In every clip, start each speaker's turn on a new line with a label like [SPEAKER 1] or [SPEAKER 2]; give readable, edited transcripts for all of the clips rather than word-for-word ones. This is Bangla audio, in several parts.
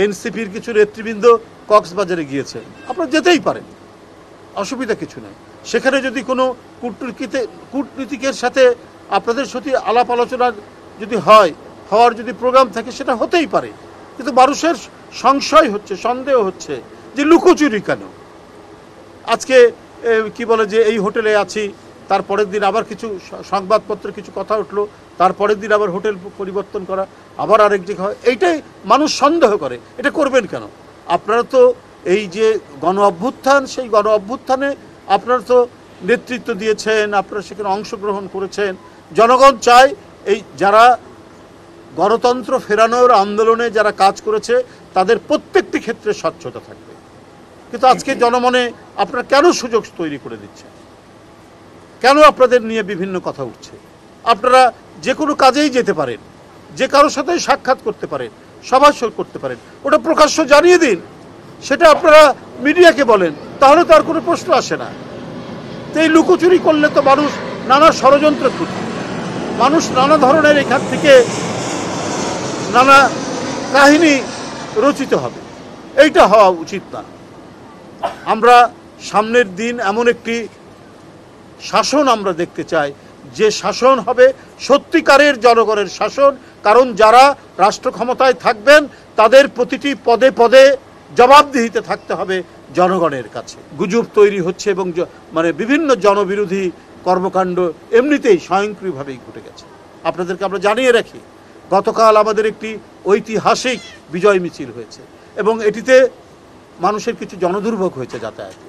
[SPEAKER 1] এনসিপির কিছু নেতৃবৃন্দ কক্সবাজারে গিয়েছে, আপনারা যেতেই পারেন, অসুবিধা কিছু নেই। সেখানে যদি কোনো কূটনীতিকের সাথে আপনাদের সাথে আলাপ আলোচনা যদি হওয়ার যদি প্রোগ্রাম থাকে সেটা হতেই পারে, কিন্তু মানুষের সংশয় হচ্ছে, সন্দেহ হচ্ছে যে লুকোচুরি কেন। আজকে কি বলে যে এই হোটেলে আছি, তারপরের দিন আবার কিছু সংবাদপত্রে কিছু কথা উঠলো, তারপরের দিন আবার হোটেল পরিবর্তন করা, আবার আরেক জায়গা হয়, এইটাই মানুষ সন্দেহ করে। এটা করবেন কেন? আপনারা তো এই যে গণ অভ্যুত্থান, সেই গণ অভ্যুত্থানে আপনারা তো নেতৃত্ব দিয়েছেন, আপনারা সেখানে অংশগ্রহণ করেছেন। জনগণ চায় এই যারা গণতন্ত্র ফেরানোর আন্দোলনে যারা কাজ করেছে তাদের প্রত্যেকটি ক্ষেত্রে স্বচ্ছতা থাকবে। কিন্তু আজকে জনমনে আপনারা কেন সুযোগ তৈরি করে দিচ্ছেন? কেন আপনাদের নিয়ে বিভিন্ন কথা উঠছে? আপনারা যে কোনো কাজেই যেতে পারেন, যে কারোর সাথে সাক্ষাৎ করতে পারেন, সভা করতে পারেন, ওটা প্রকাশ্য জানিয়ে দিন, সেটা আপনারা মিডিয়াকে বলেন, তাহলে তো আর কোনো প্রশ্ন আসে না। তো এই লুকোচুরি করলে তো মানুষ নানা ষড়যন্ত্র করবে, মানুষ নানা ধরনের এখান থেকে নানা কাহিনী রচিত হবে, এইটা হওয়া উচিত না। আমরা সামনের দিন এমন একটি শাসন আমরা দেখতে চাই, যে শাসন হবে সত্যিকারের জনগণের শাসন। কারণ যারা রাষ্ট্র ক্ষমতায় থাকবেন তাদের প্রতিটি পদে পদে জবাবদিহিতে থাকতে হবে জনগণের কাছে। গুজব তৈরি হচ্ছে এবং মানে বিভিন্ন জনবিরোধী কর্মকাণ্ড এমনিতেই স্বয়ংক্রিয়ভাবেই ঘটে গেছে। আপনাদেরকে আমরা জানিয়ে রাখি, গতকাল আমাদের একটি ঐতিহাসিক বিজয় মিছিল হয়েছে এবং এটিতে মানুষের কিছু জনদুর্ভোগ হয়েছে যাতায়াতে।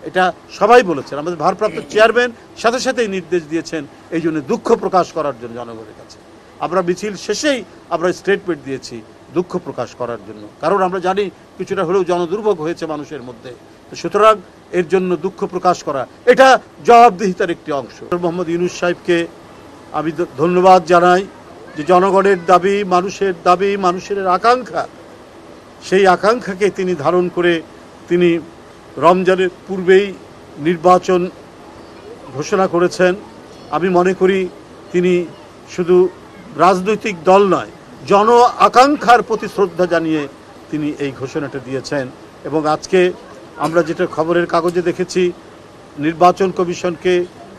[SPEAKER 1] এটা সবাই বলেছেন, আমাদের ভারপ্রাপ্ত চেয়ারম্যান সাথে সাথেই নির্দেশ দিয়েছেন এই জন্য দুঃখ প্রকাশ করার জন্য জনগণের কাছে। আমরা মিছিল শেষেই আমরা স্টেটমেন্ট দিয়েছি দুঃখ প্রকাশ করার জন্য, কারণ আমরা জানি কিছুটা হলেও জনদুর্ভোগ হয়েছে মানুষের মধ্যে। তো সুতরাং এর জন্য দুঃখ প্রকাশ করা এটা জবাবদিহিতার একটি অংশ। মোহাম্মদ ইউনূস সাহেবকে আমি ধন্যবাদ জানাই যে জনগণের দাবি, মানুষের আকাঙ্ক্ষা, সেই আকাঙ্ক্ষাকে তিনি ধারণ করে তিনি রমজানের পূর্বেই নির্বাচন ঘোষণা করেছেন। আমি মনে করি তিনি শুধু রাজনৈতিক দল নয়, জন আকাঙ্ক্ষার প্রতি শ্রদ্ধা জানিয়ে তিনি এই ঘোষণাটা দিয়েছেন। এবং আজকে আমরা যেটা খবরের কাগজে দেখেছি, নির্বাচন কমিশনকে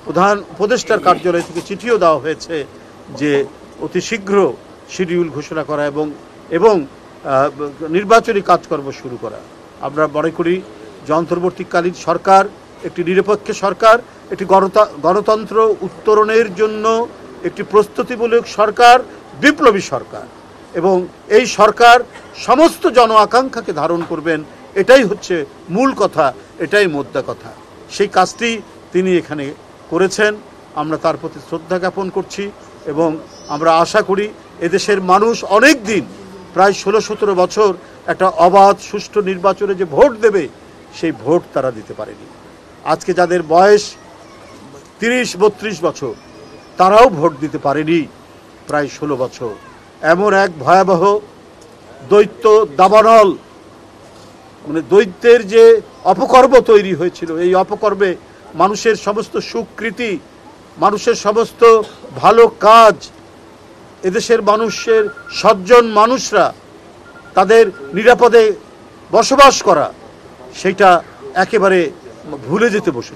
[SPEAKER 1] প্রধান উপদেষ্টার কার্যালয় থেকে চিঠিও দেওয়া হয়েছে যে অতি শীঘ্র শিডিউল ঘোষণা করা এবং নির্বাচনী কাজকর্ম শুরু করা। আমরা মনে করি যে অন্তর্বর্তীকালীন সরকার একটি নিরপেক্ষ সরকার, একটি গণতন্ত্র উত্তরণের জন্য একটি প্রস্তুতিমূলক সরকার, বিপ্লবী সরকার, এবং এই সরকার সমস্ত জন আকাঙ্ক্ষাকে ধারণ করবেন, এটাই হচ্ছে মূল কথা, এটাই মোদ্দা কথা। সেই কাজটি তিনি এখানে করেছেন, আমরা তার প্রতি শ্রদ্ধা জ্ঞাপন করছি এবং আমরা আশা করি এদেশের মানুষ অনেক দিন, প্রায় 16-17 বছর একটা অবাধ সুষ্ঠু নির্বাচনে যে ভোট দেবে, সেই ভোট তারা দিতে পারেনি। আজকে যাদের বয়স 30-32 বছর, তারাও ভোট দিতে পারেনি প্রায় 16 বছর। এমন এক ভয়াবহ দৈত্য দাবানল, মানে দৈত্যের যে অপকর্ম তৈরি হয়েছিল, এই অপকর্মে মানুষের সমস্ত সুকৃতি, মানুষের সমস্ত ভালো কাজ, এদেশের মানুষের সজ্জন মানুষরা তাদের নিরাপদে বসবাস করা, সেটা একেবারে ভুলে যেতে বসে।